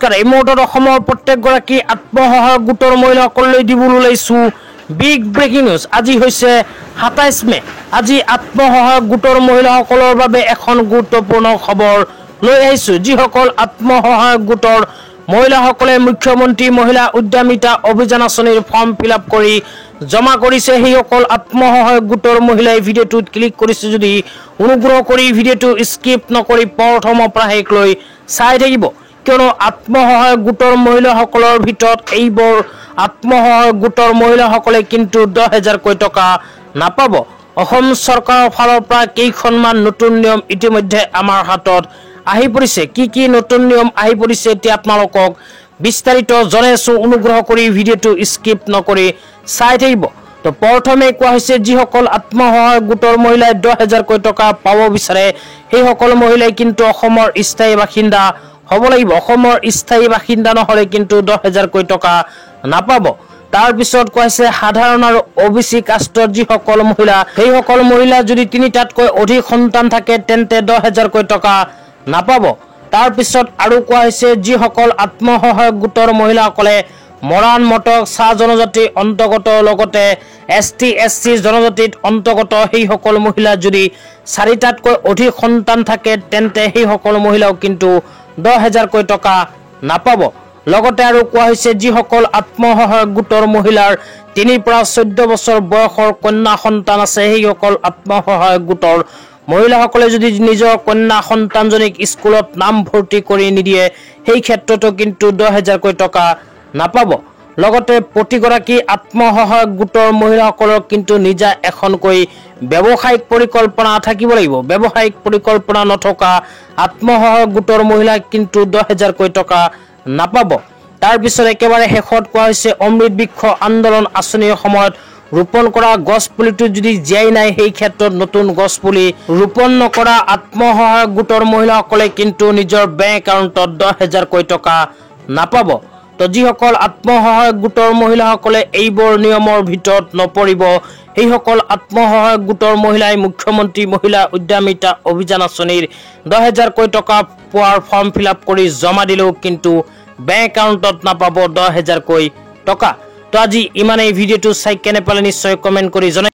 নমস্কাৰ। এই মুহূৰ্তত অসমৰ প্ৰত্যেকগৰাকী আত্মসহায়ক গোটৰ মহিলাসকললৈ দিবলৈ ওলাইছো বিগ ব্ৰেকিং নিউজ। আজি হৈছে ২৭ মে। আজি আত্মসহায়ক গোটৰ মহিলাসকলৰ বাবে এখন গুৰুত্বপূৰ্ণ খবৰ লৈ আহিছো। যিসকল আত্মসহায়ক গোটৰ মহিলাসকলে মুখ্যমন্ত্ৰী মহিলা উদ্যমিতা অভিযান আঁচনিৰ ফৰ্ম ফিল-আপ কৰি জমা কৰিছে, সেইসকল আত্মসহায়ক গোটৰ মহিলাই ভিডিঅ'টোত ক্লিক কৰিছে যদি অনুগ্ৰহ কৰি ভিডিঅ'টো স্কিপ নকৰি প্ৰথমৰ পৰা শেষলৈ চাই থাকিব, কিয়নো আত্মসহায়ক গোটৰ মহিলাসকলৰ ভিতৰত এইবোৰ আত্মসহায়ক গোটৰ মহিলাসকলে কিন্তু ১০,০০০কৈ টকা নাপাব। অসম চৰকাৰৰ ফালৰ পৰা কেইখনমান নতুন নিয়ম ইতিমধ্যে আমাৰ হাতত আহি পৰিছে। কি নতুন নিয়ম আহি পৰিছে এতিয়া আপোনালোকক বিস্তাৰিত জনাইছো, অনুগ্ৰহ কৰি ভিডিঅ'টো স্কিপ নকৰি চাই থাকিব। তো প্ৰথমে কোৱা হৈছে, যিসকল আত্মসহায়ক গোটৰ মহিলাই ১০,০০০কৈ টকা পাব বিচাৰে সেইসকল মহিলাই কিন্তু অসমৰ স্থায়ী বাসিন্দা হ'ব লাগিব। অসমৰ স্থায়ী বাসিন্দা নহ'লে কিন্তু ১০,০০০কৈ টকা নাপাব। তাৰপিছত কোৱা হৈছে, সাধাৰণ আৰু OBC কাষ্টৰ যিসকল মহিলা, সেইসকল মহিলা যদি ৩টাতকৈ অধিক সন্তান থাকে তেন্তে ১০,০০০কৈ টকা নাপাব। তাৰপিছত আৰু কোৱা হৈছে, যিসকল আত্মসহায়ক গোটৰ মহিলাসকলে মৰাণ, মটক, চাহ জনজাতিৰ অন্তৰ্গত লগতে ST SC জনজাতিৰ অন্তৰ্গত সেইসকল মহিলা যদি ৪টাতকৈ অধিক সন্তান থাকে তেন্তে সেইসকল মহিলাও কিন্তু ১০,০০০কৈ টকা নাপাব। লগতে আৰু কোৱা হৈছে, যিসকল আত্মসহায়ক গোটৰ মহিলাৰ ৩ পৰা ১৪ বছৰ বয়সৰ কন্যা সন্তান আছে, সেইসকল আত্মসহায়ক গোটৰ মহিলাসকলে যদি নিজৰ কন্যা সন্তানজনীক স্কুলত নাম ভৰ্তি কৰি নিদিয়ে সেই ক্ষেত্ৰতো কিন্তু ১০,০০০কৈ টকা নাপাব। লগতে প্ৰতিগৰাকী আত্মসহায়ক গোটৰ মহিলাসকলৰ কিন্তু নিজা এখনকৈ ব্যৱসায়িক পৰিকল্পনা থাকিব লাগিব। ব্যৱসায়িক পৰিকল্পনা নথকা আত্মসহায়ক গোটৰ মহিলা কিন্তু ১০,০০০কৈ টকা নাপাব। তাৰপিছত একেবাৰে শেষত কোৱা হৈছে, অমৃত বৃক্ষ আন্দোলন আঁচনিৰ সময়ত ৰোপণ কৰা গছ পুলিটো যদি জীয়াই নাই সেই ক্ষেত্ৰত নতুন গছ পুলি ৰোপণ নকৰা আত্মসহায়ক গোটৰ মহিলাসকলে কিন্তু নিজৰ বেংক একাউণ্টত ১০,০০০কৈ টকা নাপাব। তো যিসকল আত্মসহায়ক গোটৰ মহিলাসকলে এইবোৰ নিয়মৰ ভিতৰত নপৰিব সেইসকল আত্মসহায়ক গোটৰ মহিলাই মুখ্যমন্ত্ৰী মহিলা উদ্যমিতা অভিযান আঁচনিৰ ১০,০০০কৈ টকা পোৱাৰ ফৰ্ম ফিল-আপ কৰি জমা দিলেও কিন্তু বেংক একাউণ্টত নাপাব ১০,০০০কৈ টকা। তো আজি ইমানেই। ভিডিঅ'টো চাই কেনে পালে নিশ্চয় কমেণ্ট কৰি জনাই।